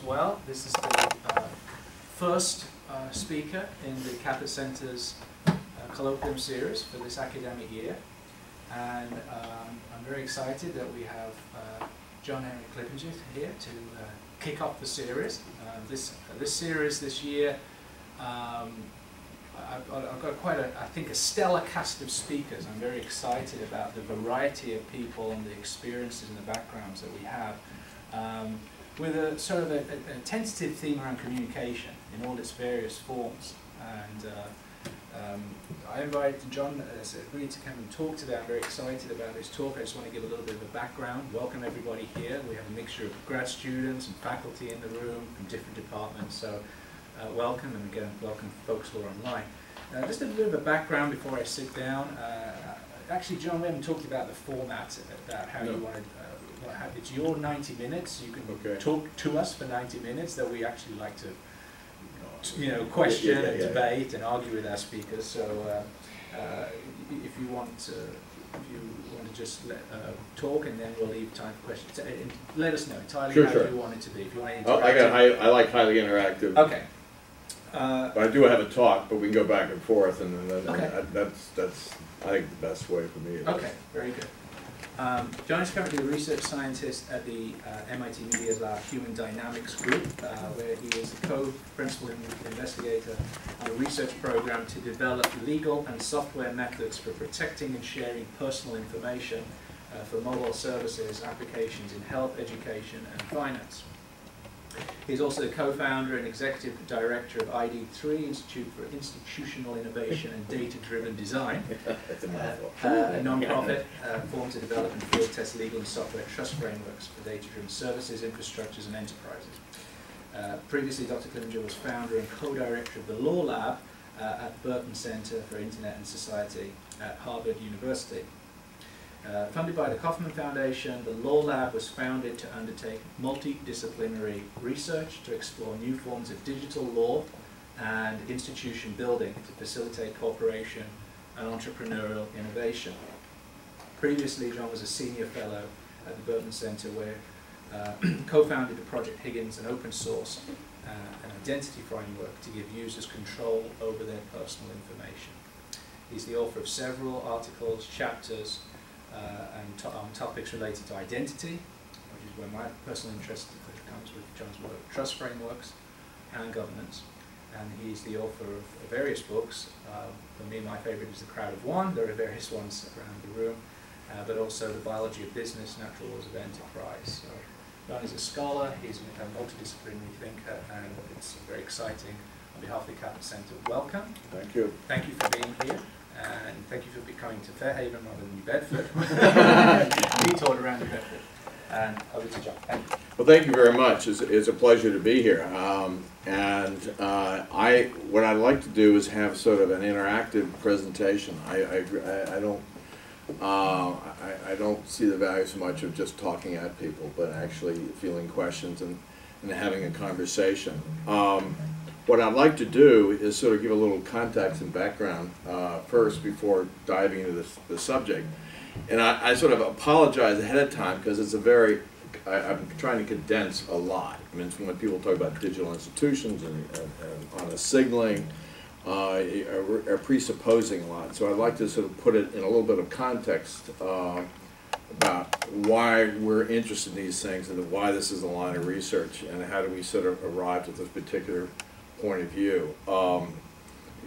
well. This is the first speaker in the Kaput Centre's Colloquium series for this academic year. And I'm very excited that we have John Henry Clippinger here to kick off the series. This series this year, I've got quite I think a stellar cast of speakers. I'm very excited about the variety of people and the experiences and the backgrounds that we have, with a sort of a tentative theme around communication in all its various forms. And I invited John, has agreed to come and talk today. I'm very excited about his talk. I just want to give a little bit of a background. Welcome everybody here. We have a mixture of grad students and faculty in the room from different departments. So welcome, and again, welcome folks who are online. Just a bit of a background before I sit down. Actually, John, we haven't talked about the format, about how you wanted. It's your 90 minutes. You can talk to us for 90 minutes. That we actually like to, question and debate and argue with our speakers. So, if you want to just talk, and then we'll leave time for questions. Let us know entirely how you want it to be. If you want to I like highly interactive. Okay. But I do have a talk, but we can go back and forth, and that's I think the best way for me. Okay, very good. John is currently a research scientist at the MIT Media Lab Human Dynamics Group, where he is the co-principal investigator on a research program to develop legal and software methods for protecting and sharing personal information for mobile services applications in health, education, and finance. He's also the co-founder and executive director of ID3, Institute for Institutional Innovation and Data-Driven Design, a non-profit formed to develop and field test legal and software trust frameworks for data-driven services, infrastructures, and enterprises. Previously, Dr. Clippinger was founder and co-director of the Law Lab at Burton Center for Internet and Society at Harvard University. Funded by the Kauffman Foundation, the Law Lab was founded to undertake multidisciplinary research to explore new forms of digital law and institution building to facilitate cooperation and entrepreneurial innovation. Previously, John was a senior fellow at the Burton Center, where co-founded the Project Higgins, an open source an identity framework to give users control over their personal information. He's the author of several articles, chapters, on topics related to identity, which is where my personal interest comes with John's work, trust frameworks, and governance. And he's the author of various books. For me, my favorite is The Crowd of One. There are various ones around the room, but also The Biology of Business, Natural Laws of Enterprise. So John is a scholar, he's a multidisciplinary thinker, and it's very exciting. On behalf of the Kaput Center, welcome. Thank you. Thank you for being here. And thank you for coming to Fairhaven rather than New Bedford. We toured around New Bedford. And over to John. Thank you. Well, thank you very much. It's a pleasure to be here. What I'd like to do is have sort of an interactive presentation. I don't see the value so much of just talking at people, but actually fielding questions and having a conversation. What I'd like to do is sort of give a little context and background first before diving into the subject. And I sort of apologize ahead of time because it's I'm trying to condense a lot. I mean, when people talk about digital institutions and on a signaling, are presupposing a lot. So I'd like to sort of put it in a little bit of context about why we're interested in these things and why this is a line of research and how do we sort of arrive at this particular point of view.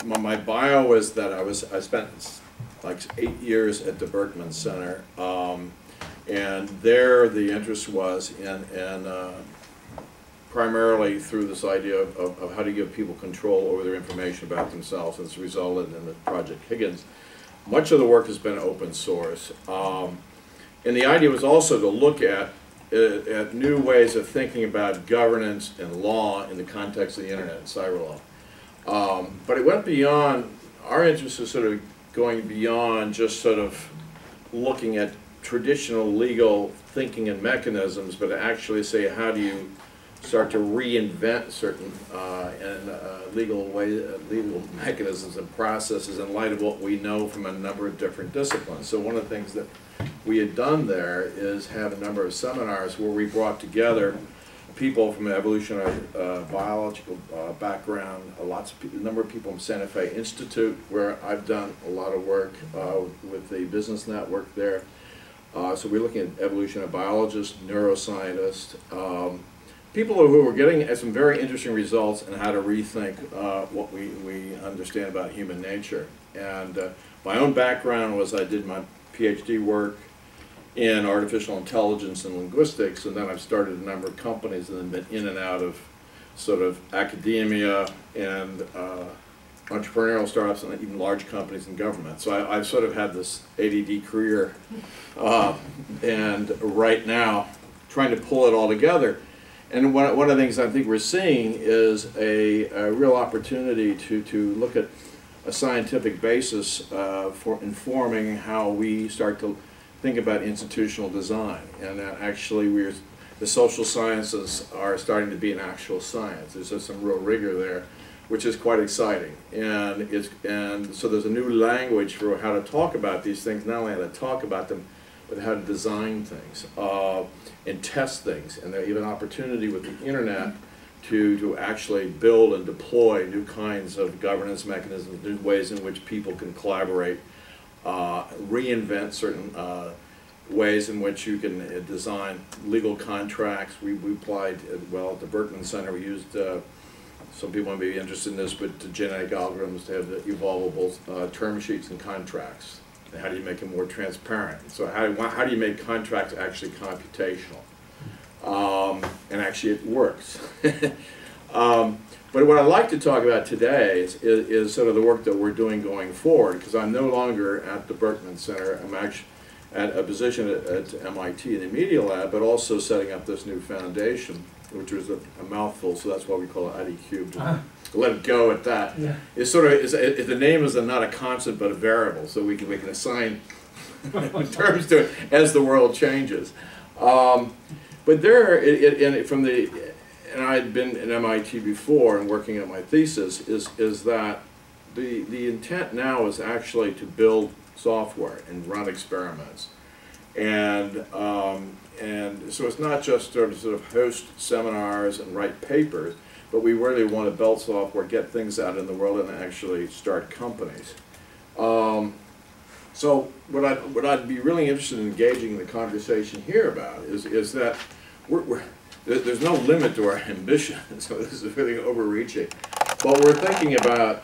My bio is that I spent like 8 years at the Berkman Center, and there the interest was in primarily through this idea of how to give people control over their information about themselves, and it's resulted in the Project Higgins. Much of the work has been open source, and the idea was also to look at new ways of thinking about governance and law in the context of the internet and cyber law. But it went beyond, our interest was sort of going beyond just sort of looking at traditional legal thinking and mechanisms, but to actually say, how do you start to reinvent certain legal mechanisms and processes in light of what we know from a number of different disciplines. So one of the things that we had done there is have a number of seminars where we brought together people from an evolutionary biological background, a number of people from Santa Fe Institute, where I've done a lot of work with the business network there. So we're looking at evolutionary biologists, neuroscientists, people who are getting some very interesting results in how to rethink what we understand about human nature. And my own background was I did my PhD work in artificial intelligence and linguistics, and then I've started a number of companies and then been in and out of sort of academia and entrepreneurial startups and even large companies and government. So I've sort of had this ADD career, and right now trying to pull it all together. And one of the things I think we're seeing is a real opportunity to look at a scientific basis for informing how we start to think about institutional design. And that actually the social sciences are starting to be an actual science. There's just some real rigor there, which is quite exciting. And so there's a new language for how to talk about these things, not only how to talk about them, but how to design things and test things. And there's even an opportunity with the internet to actually build and deploy new kinds of governance mechanisms, new ways in which people can collaborate, reinvent certain ways in which you can design legal contracts. We applied, well, at the Berkman Center, we used, some people might be interested in this, but genetic algorithms to have the evolvable term sheets and contracts. And how do you make them more transparent? So how do you make contracts actually computational? And actually it works. But what I'd like to talk about today is sort of the work that we're doing going forward, because I'm no longer at the Berkman Center. I'm actually at a position at MIT in the Media Lab, but also setting up this new foundation, which was a mouthful, so that's why we call it ID Cubed. Let it go at that. Yeah. It's sort of, the name is not a constant but a variable, so we can assign terms to it as the world changes. But there, and I had been at MIT before and working on my thesis, is that the intent now is actually to build software and run experiments. And so it's not just sort of host seminars and write papers, but we really want to build software, get things out in the world, and actually start companies. So what I'd be really interested in engaging the conversation here about is that there's no limit to our ambition, so this is really overreaching. But we're thinking about,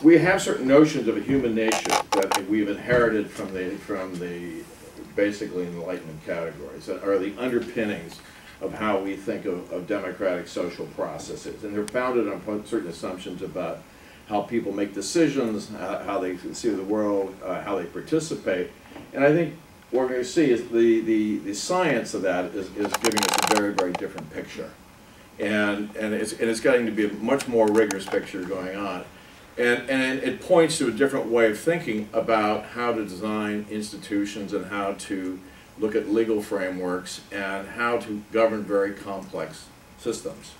we have certain notions of a human nature that we've inherited from the basically Enlightenment categories, that are the underpinnings of how we think of democratic social processes. And they're founded on certain assumptions about how people make decisions, how they see the world, how they participate. And I think what we're going to see is the science of that is giving us a very, very different picture. And it's getting to be a much more rigorous picture going on. And it points to a different way of thinking about how to design institutions and how to look at legal frameworks and how to govern very complex systems.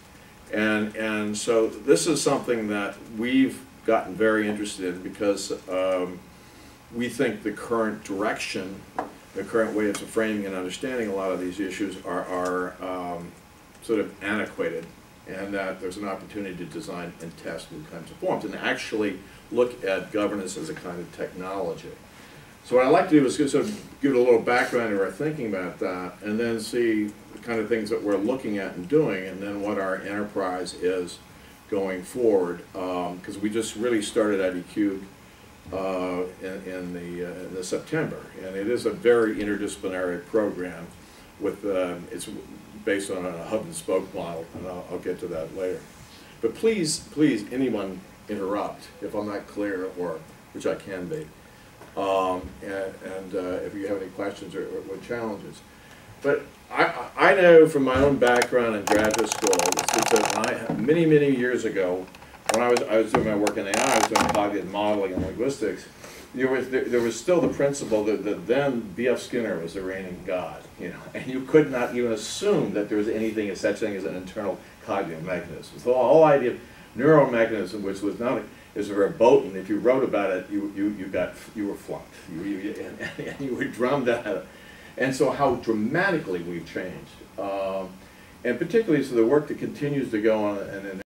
And so this is something that we've gotten very interested in because we think the current direction, the current ways of framing and understanding a lot of these issues are sort of antiquated, and that there's an opportunity to design and test new kinds of forms and actually look at governance as a kind of technology. So what I'd like to do is sort of give a little background to our thinking about that, and then see the kind of things that we're looking at and doing, and then what our enterprise is going forward. Because we just really started IDQ in the September, and it is a very interdisciplinary program. With it's based on a hub and spoke model, and I'll get to that later. But please, anyone interrupt if I'm not clear, or which I can be. If you have any questions or challenges. But I know from my own background in graduate school that many years ago, when I was doing my work in AI, I was doing cognitive modeling and linguistics. There was still the principle that then B.F. Skinner was the reigning god, and you could not even assume that there was anything such thing as an internal cognitive mechanism. So the whole idea of neural mechanism, which was not is verboten. If you wrote about it, you were flunked, and you were drummed out of it. And so how dramatically we've changed. And particularly so the work that continues to go on and